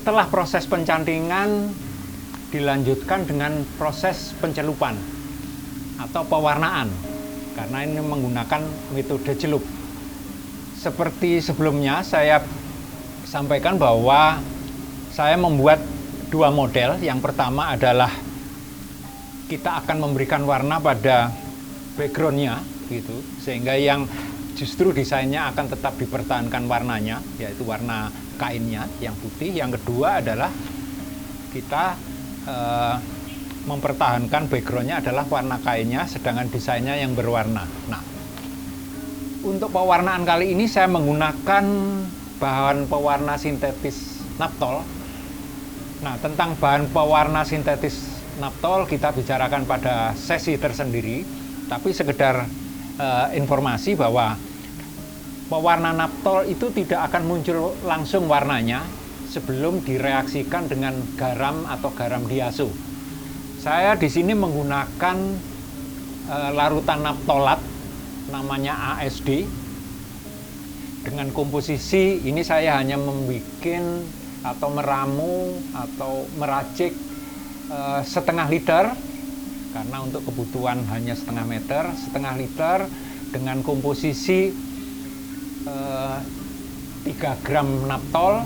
Setelah proses pencantingan dilanjutkan dengan proses pencelupan atau pewarnaan, karena ini menggunakan metode celup. Seperti sebelumnya saya sampaikan bahwa saya membuat dua model. Yang pertama adalah kita akan memberikan warna pada backgroundnya gitu, sehingga yang justru desainnya akan tetap dipertahankan warnanya, yaitu warna kainnya yang putih. Yang kedua adalah kita mempertahankan backgroundnya adalah warna kainnya, sedangkan desainnya yang berwarna. Nah, untuk pewarnaan kali ini saya menggunakan bahan pewarna sintetis naptol. Nah, tentang bahan pewarna sintetis naptol kita bicarakan pada sesi tersendiri, tapi sekedar informasi bahwa pewarna naptol itu tidak akan muncul langsung warnanya sebelum direaksikan dengan garam atau garam diaso. Saya di sini menggunakan larutan naptolat namanya ASD dengan komposisi ini saya hanya membuat atau meramu atau meracik setengah liter, karena untuk kebutuhan hanya setengah liter dengan komposisi 3 gram naptol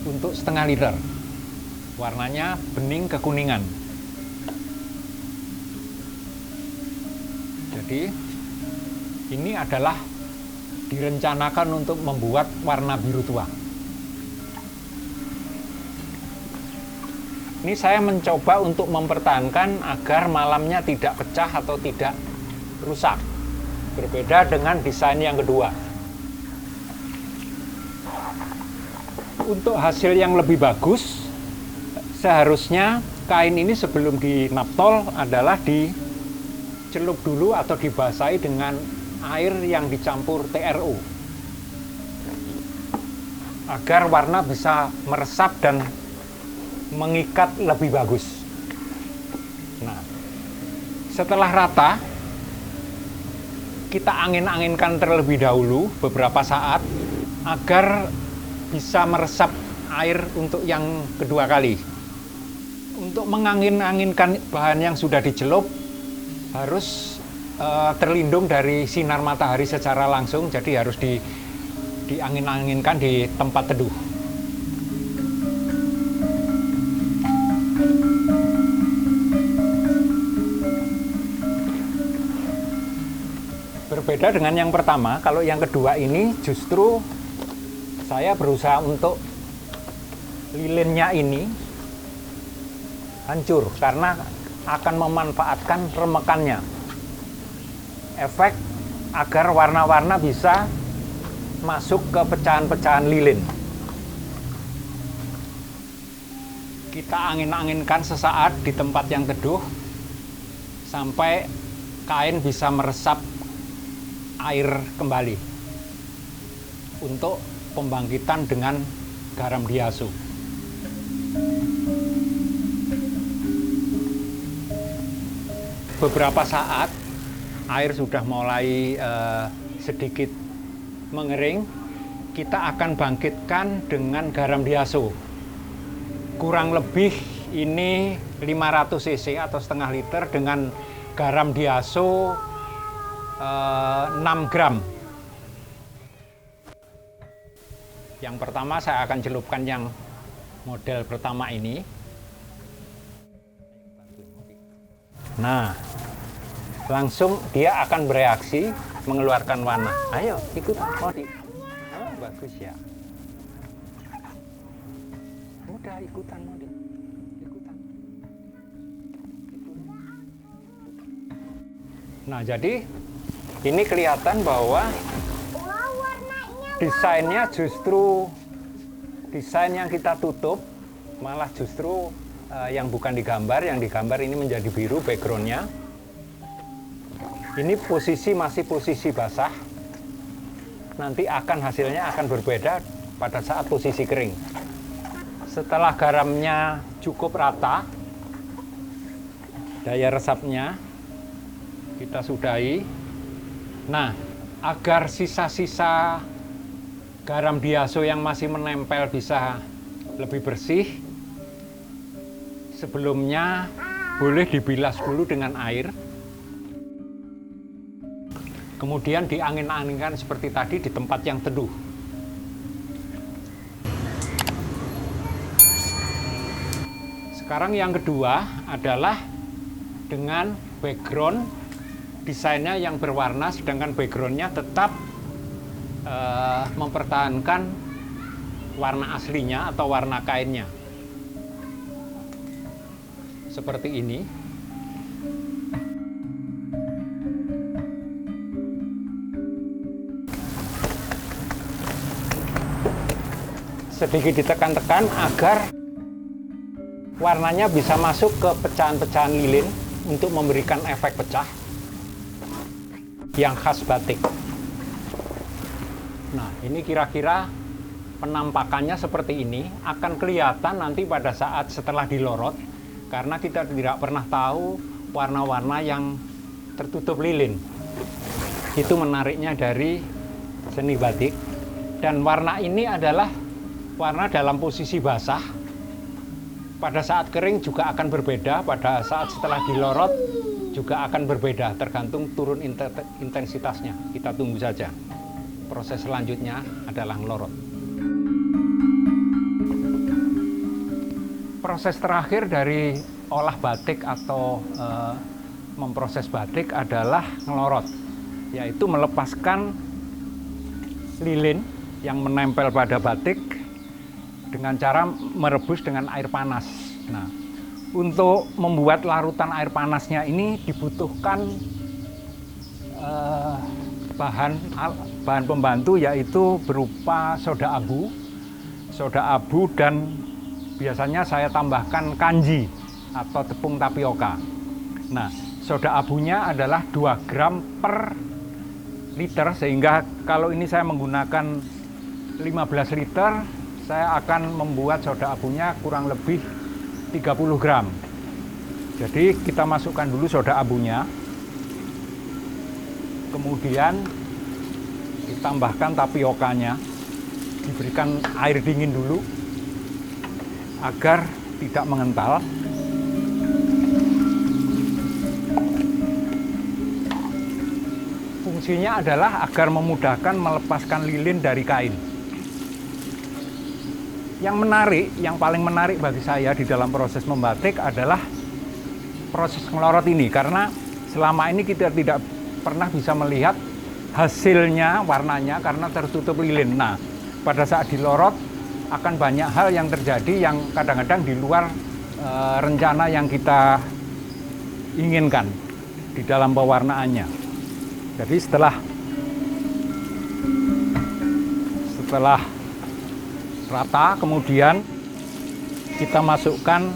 untuk setengah liter. Warnanya bening kekuningan. Jadi ini adalah direncanakan untuk membuat warna biru tua. Ini saya mencoba untuk mempertahankan agar malamnya tidak pecah atau tidak rusak. Berbeda dengan desain yang kedua. Untuk hasil yang lebih bagus, seharusnya kain ini sebelum dinaptol adalah dicelup dulu atau dibasahi dengan air yang dicampur TRO agar warna bisa meresap dan mengikat lebih bagus. Nah, setelah rata, kita angin-anginkan terlebih dahulu beberapa saat agar bisa meresap air untuk yang kedua kali. Untuk mengangin-anginkan bahan yang sudah dicelup harus terlindung dari sinar matahari secara langsung, jadi harus diangin-anginkan di tempat teduh. Berbeda dengan yang pertama, kalau yang kedua ini justru saya berusaha untuk lilinnya ini hancur karena akan memanfaatkan remekannya. Efek agar warna-warna bisa masuk ke pecahan-pecahan lilin. Kita angin-anginkan sesaat di tempat yang teduh sampai kain bisa meresap air kembali untuk pembangkitan dengan garam diaso. Beberapa saat air sudah mulai sedikit mengering, kita akan bangkitkan dengan garam diaso. Kurang lebih ini 500 cc atau setengah liter dengan garam diaso 6 gram. Yang pertama saya akan celupkan yang model pertama ini. Nah, langsung dia akan bereaksi mengeluarkan warna. Ayo ikut Modi. Oh, bagus ya. Udah ikutan Modi. Ikutan. Nah, jadi ini kelihatan bahwa desainnya justru desain yang kita tutup, malah justru yang bukan digambar, yang digambar ini menjadi biru backgroundnya. Ini posisi masih posisi basah, nanti hasilnya akan berbeda pada saat posisi kering. Setelah garamnya cukup rata, daya resapnya kita sudahi. Nah, agar sisa-sisa garam diaso yang masih menempel bisa lebih bersih. Sebelumnya boleh dibilas dulu dengan air. Kemudian diangin-anginkan seperti tadi di tempat yang teduh. Sekarang yang kedua adalah dengan background desainnya yang berwarna, sedangkan backgroundnya tetap mempertahankan warna aslinya atau warna kainnya. Seperti ini. Sedikit ditekan-tekan agar warnanya bisa masuk ke pecahan-pecahan lilin untuk memberikan efek pecah yang khas batik. Nah, ini kira-kira penampakannya seperti ini. Akan kelihatan nanti pada saat setelah dilorot, karena kita tidak pernah tahu warna-warna yang tertutup lilin. Itu menariknya dari seni batik. Dan warna ini adalah warna dalam posisi basah. Pada saat kering juga akan berbeda, pada saat setelah dilorot juga akan berbeda, tergantung turun intensitasnya. Kita tunggu saja. Proses selanjutnya adalah ngelorot. Proses terakhir dari olah batik atau memproses batik adalah ngelorot, yaitu melepaskan lilin yang menempel pada batik dengan cara merebus dengan air panas. Nah, untuk membuat larutan air panasnya ini dibutuhkan bahan pembantu, yaitu berupa soda abu dan biasanya saya tambahkan kanji atau tepung tapioka. Nah, soda abunya adalah 2 gram per liter, sehingga kalau ini saya menggunakan 15 liter, saya akan membuat soda abunya kurang lebih 30 gram. Jadi kita masukkan dulu soda abunya, kemudian ditambahkan tapiokanya, diberikan air dingin dulu agar tidak mengental. Fungsinya adalah agar memudahkan melepaskan lilin dari kain. Yang paling menarik bagi saya di dalam proses membatik adalah proses ngelorot ini, karena selama ini kita tidak pernah bisa melihat hasilnya, warnanya, karena tertutup lilin. Nah, pada saat dilorot akan banyak hal yang terjadi yang kadang-kadang di luar rencana yang kita inginkan di dalam pewarnaannya. Jadi setelah rata, kemudian kita masukkan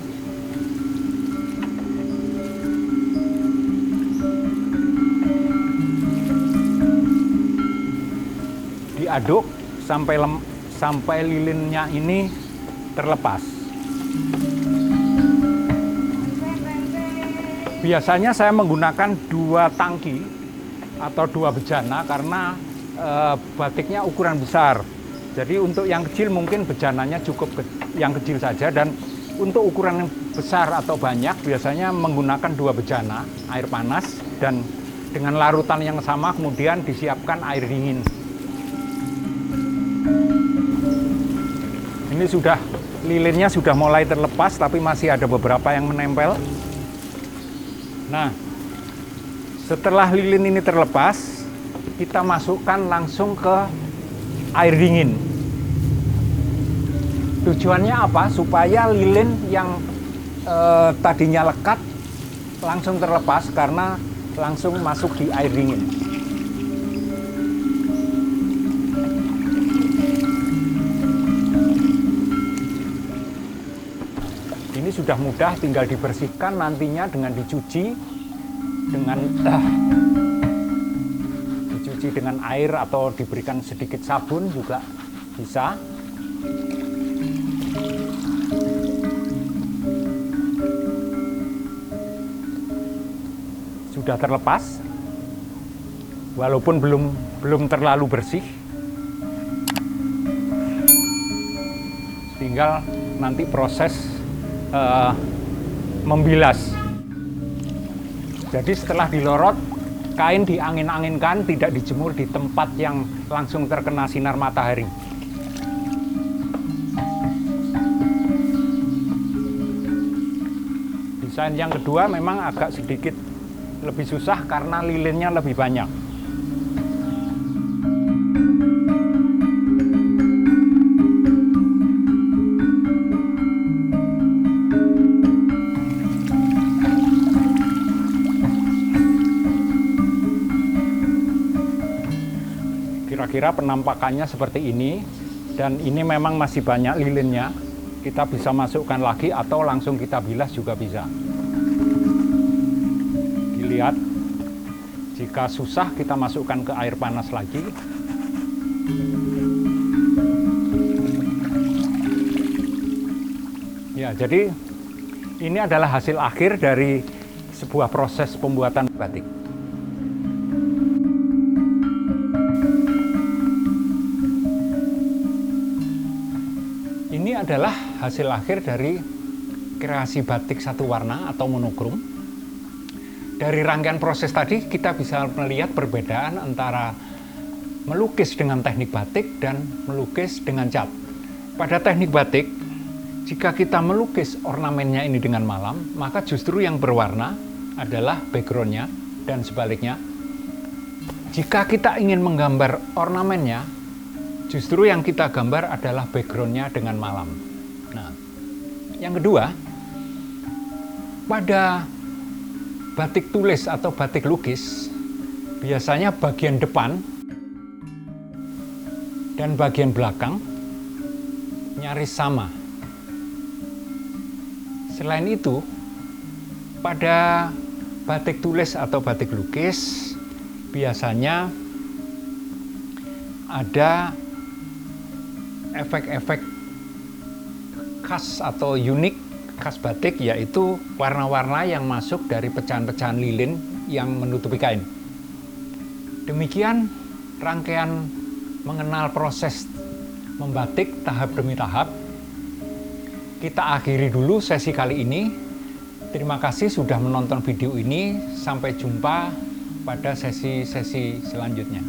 diaduk sampai lilinnya ini terlepas. Biasanya saya menggunakan 2 tangki atau 2 bejana karena batiknya ukuran besar. Jadi untuk yang kecil mungkin bejananya cukup yang kecil saja, dan untuk ukuran yang besar atau banyak biasanya menggunakan 2 bejana air panas, dan dengan larutan yang sama kemudian disiapkan air dingin. Ini lilinnya sudah mulai terlepas, tapi masih ada beberapa yang menempel. Nah, setelah lilin ini terlepas, kita masukkan langsung ke air dingin. Tujuannya apa? Supaya lilin yang tadinya lekat langsung terlepas karena langsung masuk di air dingin. Ini sudah mudah, tinggal dibersihkan nantinya dengan dicuci dengan air atau diberikan sedikit sabun juga bisa. Sudah terlepas, walaupun belum terlalu bersih. Tinggal nanti proses membilas. Jadi setelah dilorot, kain diangin-anginkan, tidak dijemur di tempat yang langsung terkena sinar matahari. Desain yang kedua memang agak sedikit lebih susah karena lilinnya lebih banyak. Kira-kira penampakannya seperti ini, dan ini memang masih banyak lilinnya. Kita bisa masukkan lagi atau langsung kita bilas juga bisa. Dilihat, jika susah kita masukkan ke air panas lagi. Ya, jadi ini adalah hasil akhir dari sebuah proses pembuatan batik. Ini adalah hasil akhir dari kreasi batik satu warna atau monokrom. Dari rangkaian proses tadi kita bisa melihat perbedaan antara melukis dengan teknik batik dan melukis dengan cat. Pada teknik batik, jika kita melukis ornamennya ini dengan malam, maka justru yang berwarna adalah backgroundnya, dan sebaliknya. Jika kita ingin menggambar ornamennya, justru yang kita gambar adalah backgroundnya dengan malam. Nah, yang kedua, pada batik tulis atau batik lukis, biasanya bagian depan dan bagian belakang nyaris sama. Selain itu, pada batik tulis atau batik lukis, biasanya ada efek-efek khas atau unik khas batik, yaitu warna-warna yang masuk dari pecahan-pecahan lilin yang menutupi kain. Demikian rangkaian mengenal proses membatik tahap demi tahap. Kita akhiri dulu sesi kali ini. Terima kasih sudah menonton video ini. Sampai jumpa pada sesi-sesi selanjutnya.